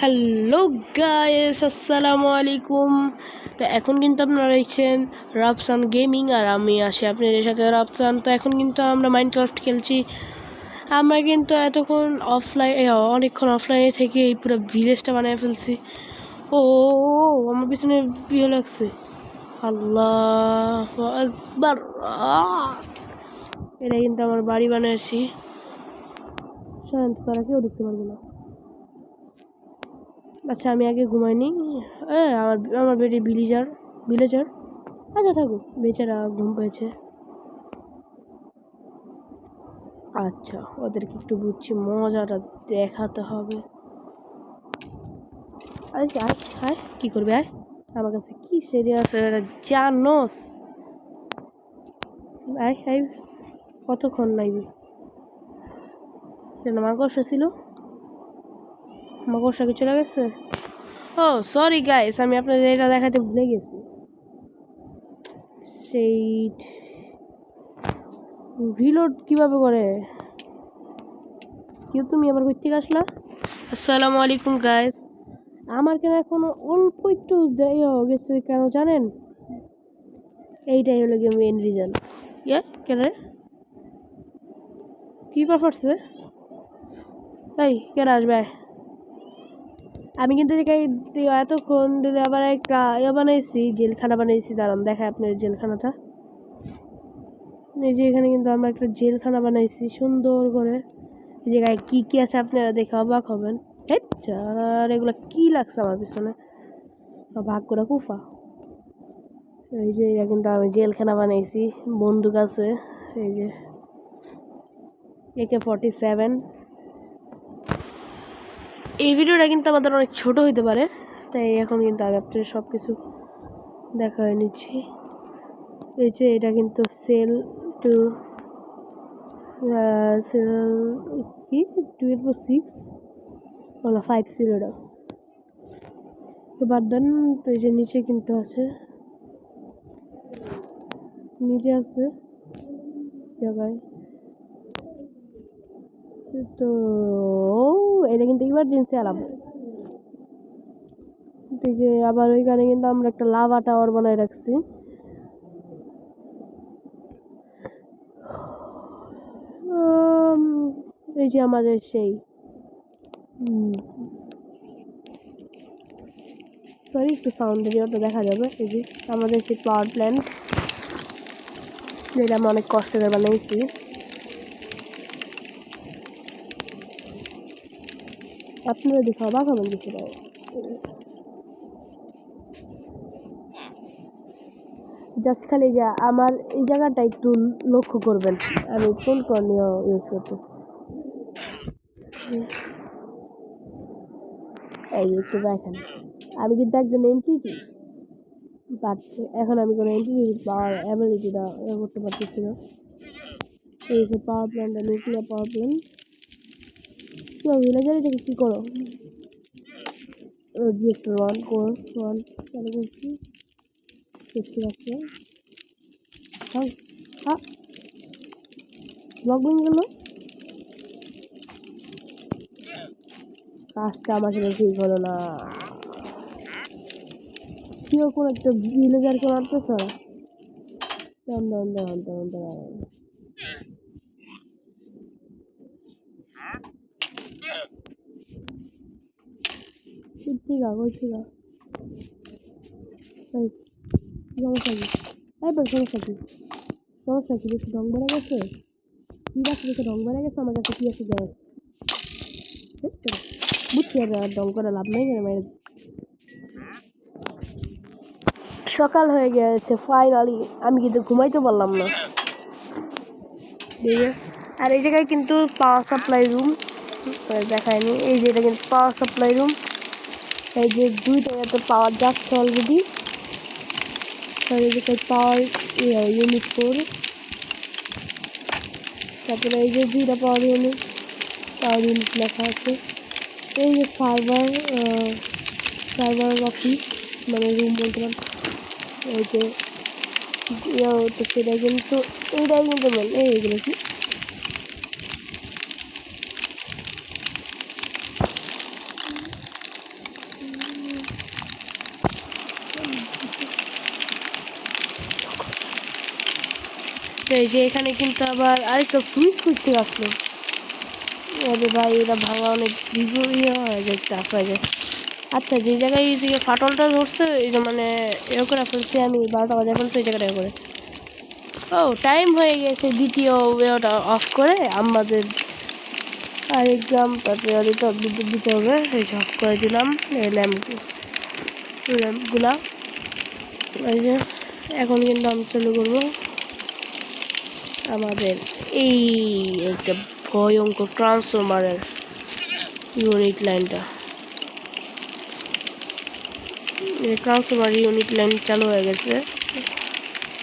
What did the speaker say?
Hello guys, আসসালামু আলাইকুম। তো এখন কিন্তু আপনারা দেখছেন রাফসান গেমিং, আর আমি আছি আপনাদের সাথে রাফসান। তো এখন কিন্তু আমরা মাইনক্রাফট খেলছি। আমরা কিন্তু এতক্ষণ অনেকক্ষণ অফলাইনে থেকে এই পুরো ভিলেজটা বানিয়ে ফেলছি। ও আমার পিছনে বিয়ে লাগছে। আল্লাহু আকবার। এটা কিন্তু আমার বাড়ি বানিয়েছি। শান্ত, তারা কেউ দেখতে পারবে না। আচ্ছা, আমি আগে ঘুমাইনি। আমার আমার বেটি ভিলেজার আচ্ছা থাকুক, বেচারা ঘুম পেয়েছে। আচ্ছা, ওদেরকে একটু বুঝছি, মজাটা দেখাতে হবে। আচ্ছা আয় আয়, কী করবে আয়, আমার কাছে কি সিরিয়াস জানোস? আয় আয়, কতক্ষণ লাগবে? কেন মাকড়সা ছিল? মাকড়সা কি চলে গেছে? ও সরি গাইস, আমি আপনাদের এটা দেখাতে ভুলে গেছি। সেই রিলোড কিভাবে করে? কেউ তুমি আবার কই থেকে আসলা? আসসালামু আলাইকুম গাইস। আমার কেন এখনো অল্প একটু দেরি হয়ে গেছে, কেন জানেন? এইটাই হলো গিয়ে মেন রিজন। কেন কি করছে? এই কেন আসবে? আমি কিন্তু এতক্ষণ ধরে আবার একটা বানাইছি, জেলখানা বানাইছি। দাঁড়ান দেখায় আপনার জেলখানাটা। এই যে এখানে কিন্তু আমরা একটা জেলখানা বানাইছি সুন্দর করে। এই জায়গায় কি কি আছে আপনারা দেখে অবাক হবেন। আর এগুলো কি লাগছে আমার পিছনে? ভাগ করে কুফা। এই যে এটা কিন্তু আমি জেলখানা বানাইছি, বন্দুক আছে। এই যে AK-47। এই ভিডিওটা কিন্তু আমাদের অনেক ছোট হইতে পারে, তাই এখন কিন্তু আমি আপনাদের সব কিছু দেখা হয়ে নিচ্ছি। এই যে এটা কিন্তু সেল টু সেল কি 2.6 বলা 5 তো বাদ দেন। তো এই যে নিচে কিন্তু আছে, নিচে আছে জায়গায়। তো এটা কিন্তু ইমার্জেন্সি আলাম। এই যে আবার ওইখানে কিন্তু আমরা একটা লাভা টাওয়ার বানায় রাখছি। এই যে আমাদের সেই সরি একটু সাউন্ড দিয়ে ওটা দেখা যাবে। এই যে আমাদের সেই পাওয়ার প্ল্যান্ট, যেটা আমি অনেক কষ্ট করে বানাইছি। আপনারা দেখে অবাক হবেন কিছুটা। জাস্ট খালি যে আমার এই জায়গাটা একটু লক্ষ্য করবেন, আমি কোন কর্নিয়া ইউজ করতেছি। এই একটু দেখেন, আমি কিন্তু একজন এন্টিটি, বাট এখন আমি কোনো এন্টিটি পাওয়ার অ্যাবিলিটিটা করতে পারতেছি না। এই যে পাওয়ার প্ল্যান্টটা, নিউক্লিয়ার পাওয়ার প্ল্যান্ট। কেউ ভিলেজারে থেকে কী করো? জিএক্সটার 1 কোর্স 1 চালু করছি, দেখতে পাচ্ছি। ব্লক ভেঙে গেল। কাজটা আমার সাথে ঠিক হলো না। কেউ কোন একটা ভিলেজারকে মারতেছ? সমস্যা কি বেশি রং বেড়ে গেছে? কি রাখছে বেশি রং বেড়ে গেছে? আমার কাছে কি আছে দেখ, বুঝছি। আর রং করে লাভ নেই। সকাল হয়ে গেছে ফাইনালি, আমি কিন্তু ঘুমাইতে পারলাম না। আর এই জায়গায় কিন্তু পাওয়ার সাপ্লাই রুম দেখায়নি। এই যে এটা কিন্তু পাওয়ার সাপ্লাই রুম। এই যে দুইটা যাতে পাওয়ার যাচ্ছে অলরেডি। পাওয়ার ইউনিট 4। তারপরে এই যে দুইটা পাওয়ার ইউনিট লেখা আছে। এই যে সার্ভার অফিস, মানে রুম বলতে পারেন। এই যে তো সেটা কিন্তু এইটাই কিন্তু এইগুলো কি এই যে এখানে কিন্তু আবার আরেকটা সুইচ করতে আসলো। আরে ভাই এটা ভাঙা অনেক ইয়ে হয়ে যায়, টাফ হয়ে যায়। আচ্ছা যে জায়গায় এই যে ফাটলটা ধরছে এই যে মানে এ করে ফেলছি আমি, 12টা বাজে ফেলছি এই জায়গাটা করে। ও টাইম হয়ে গেছে, দ্বিতীয় ওয়েটা অফ করে আমাদের আরেক গ্রাম পাটিয়ারিতে বিদ্যুৎ দিতে হবে, এই অফ করে দিলাম এই ল্যাম্পগুলা। এই যে এখন কিন্তু আমি চালু করবো আমাদের এই একটা ভয়ঙ্কর ট্রান্সফরমারের ইউনিট লাইনটা। ট্রান্সফরমার ইউনিট লাইন চালু হয়ে গেছে।